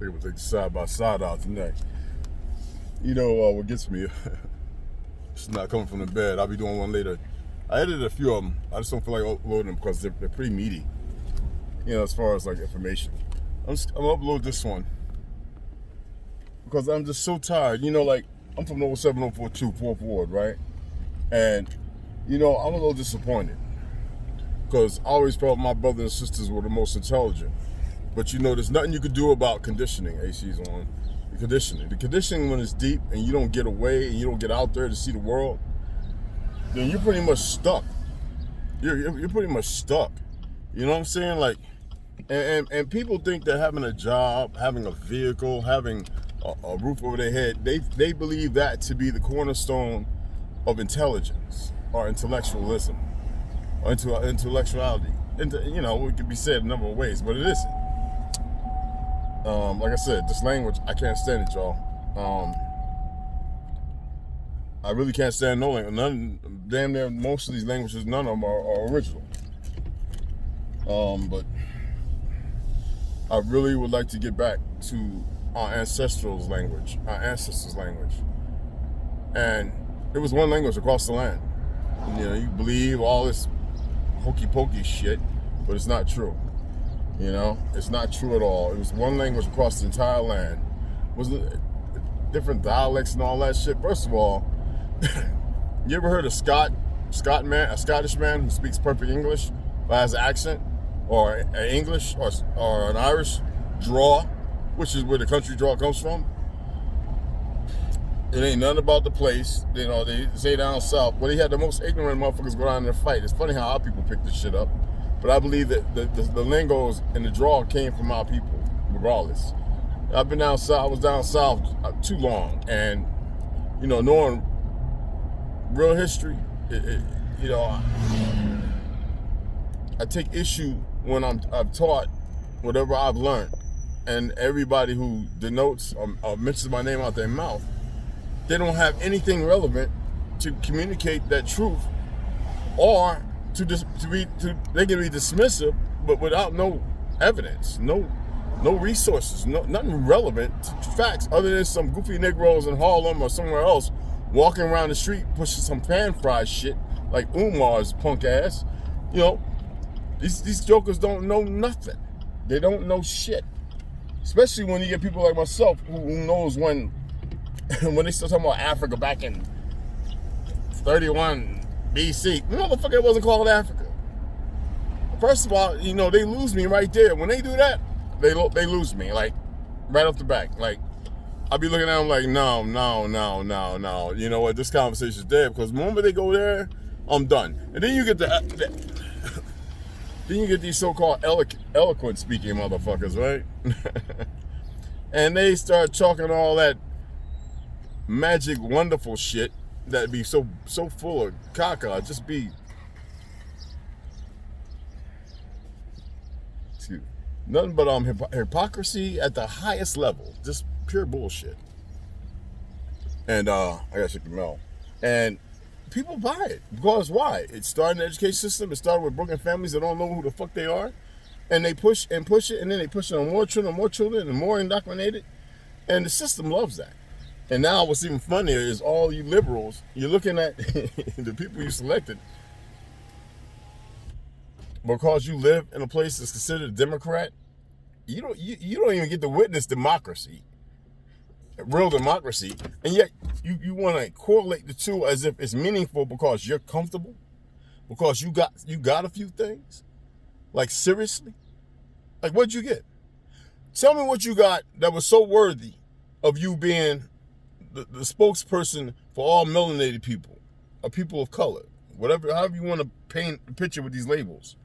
think I'm gonna take the side by side out tonight. You know what gets me? It's not coming from the bed. I'll be doing one later. I edited a few of them. I just don't feel like uploading them because they're pretty meaty. You know, as far as like information. I'm gonna upload this one because I'm just so tired. You know, like I'm from 07042 4th Ward, right? And you know, I'm a little disappointed because I always felt my brothers and sisters were the most intelligent. But you know, there's nothing you could do about conditioning. AC's on. The conditioning when it's deep and you don't get away and you don't get out there to see the world, then you're pretty much stuck. You're pretty much stuck. You know what I'm saying? Like, and people think that having a job, having a vehicle, having a roof over their head, they believe that to be the cornerstone of intelligence or intellectualism or intellectuality. You know, it could be said a number of ways, but it isn't. Like I said, this language, I can't stand it, y'all. I really can't stand no language. Damn near most of these languages, none of them are original. But I really would like to get back to our ancestors' language. And it was one language across the land. You know, you believe all this hokey pokey shit, but it's not true. You know, it's not true at all. It was one language across the entire land. Was it different dialects and all that shit? First of all, you ever heard of a Scottish man who speaks perfect English but has an accent, or an English or an Irish draw, which is where the country draw comes from? It ain't nothing about the place. You know, they say down south, well, they had the most ignorant motherfuckers go down there and fight. It's funny how our people pick this shit up. But I believe that the lingos and the draw came from our people, regardless. I've been down south. I was down south too long, and you know, knowing real history, you know, I take issue when I've taught whatever I've learned, and everybody who denotes or mentions my name out their mouth, they don't have anything relevant to communicate that truth, or they can be dismissive, but without no evidence, no resources, nothing relevant to facts other than some goofy Negroes in Harlem or somewhere else walking around the street pushing some pan fried shit like Umar's punk ass. You know, these jokers don't know nothing. They don't know shit. Especially when you get people like myself who knows when they start talking about Africa back in 31 BC, motherfucker, it wasn't called Africa. First of all, you know, they lose me right there. When they do that, they lose me, like, right off the back. Like, I'll be looking at them like, no. You know what, this conversation's dead, because the moment they go there, I'm done. And then you get then you get these so-called eloquent speaking motherfuckers, right? And they start talking all that magic, wonderful shit that be so full of caca, just be, nothing but hypocrisy at the highest level, just pure bullshit. And I gotta check the mail. And people buy it because why? It started in the education system. It started with broken families that don't know who the fuck they are, and they push it, and then they push it on more children, and more indoctrinated, and the system loves that. And now what's even funnier is all you liberals, you're looking at the people you selected because you live in a place that's considered a Democrat. You don't even get to witness democracy, real democracy, and yet you want to correlate the two as if it's meaningful because you're comfortable, because you got a few things. Like, seriously? Like, what'd you get? Tell me what you got that was so worthy of you being the spokesperson for all melanated people, or people of color, however you want to paint the picture with these labels.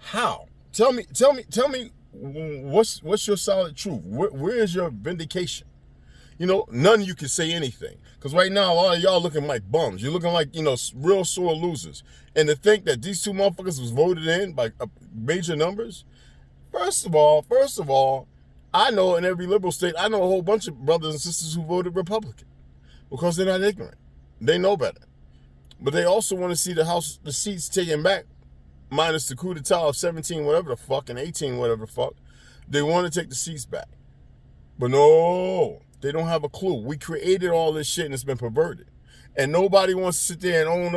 How? Tell me what's your solid truth? Where is your vindication? You know, none of you can say anything, because right now a lot of y'all looking like bums. You're looking like, you know, real sore losers. And to think that these two motherfuckers was voted in by major numbers. First of all, I know in every liberal state, I know a whole bunch of brothers and sisters who voted Republican because they're not ignorant. They know better. But they also want to see the seats taken back, minus the coup d'etat of 17, whatever the fuck, and 18, whatever the fuck. They want to take the seats back. But no, they don't have a clue. We created all this shit and it's been perverted. And nobody wants to sit there and own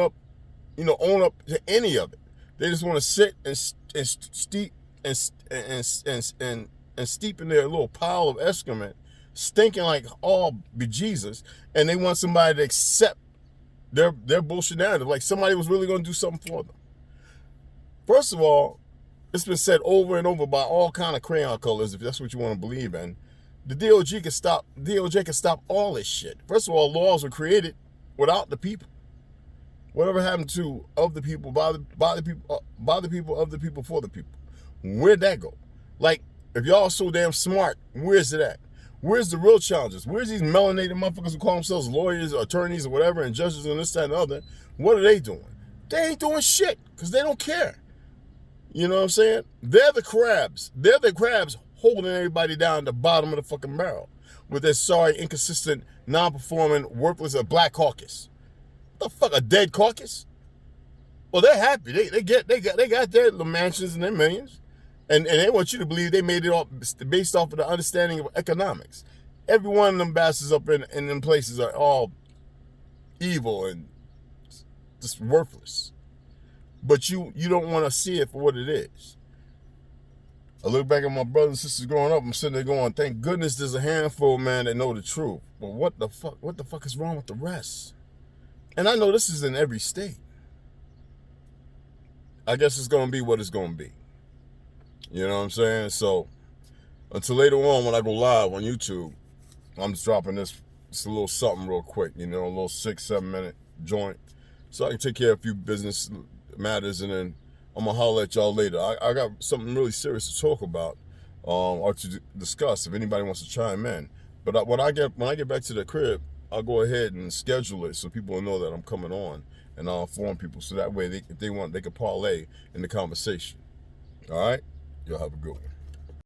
up to any of it. They just want to sit and steep and steep in their little pile of excrement, stinking like all bejesus, and they want somebody to accept their bullshit narrative, like somebody was really going to do something for them. First of all, it's been said over and over by all kind of crayon colors, if that's what you want to believe in. The DOJ can stop all this shit. First of all, laws were created without the people. Whatever happened to of the people, by the people, of the people, for the people? Where'd that go? Like, if y'all so damn smart, where's it at? Where's the real challenges? Where's these melanated motherfuckers who call themselves lawyers or attorneys or whatever and judges and this, that, and the other? What are they doing? They ain't doing shit because they don't care. You know what I'm saying? They're the crabs. They're the crabs holding everybody down at the bottom of the fucking barrel with their sorry, inconsistent, non-performing, worthless, Black Caucus. What the fuck, a dead caucus? Well, they're happy. They got their little mansions and their millions. And they want you to believe they made it all based off of the understanding of economics. Every one of them bastards up in them places are all evil and just worthless. But you don't want to see it for what it is. I look back at my brothers and sisters growing up, I'm sitting there going, thank goodness there's a handful, man, that know the truth. But what the fuck is wrong with the rest? And I know this is in every state. I guess it's going to be what it's going to be. You know what I'm saying? So, until later on when I go live on YouTube, I'm just dropping this a little something real quick, a little 6-7 minute joint. So I can take care of a few business matters, and then I'm going to holler at y'all later. I got something really serious to talk about or to discuss if anybody wants to chime in. But when I get back to the crib, I'll go ahead and schedule it so people will know that I'm coming on, and I'll inform people so that way if they want, they can parlay in the conversation. All right? Y'all have a good one.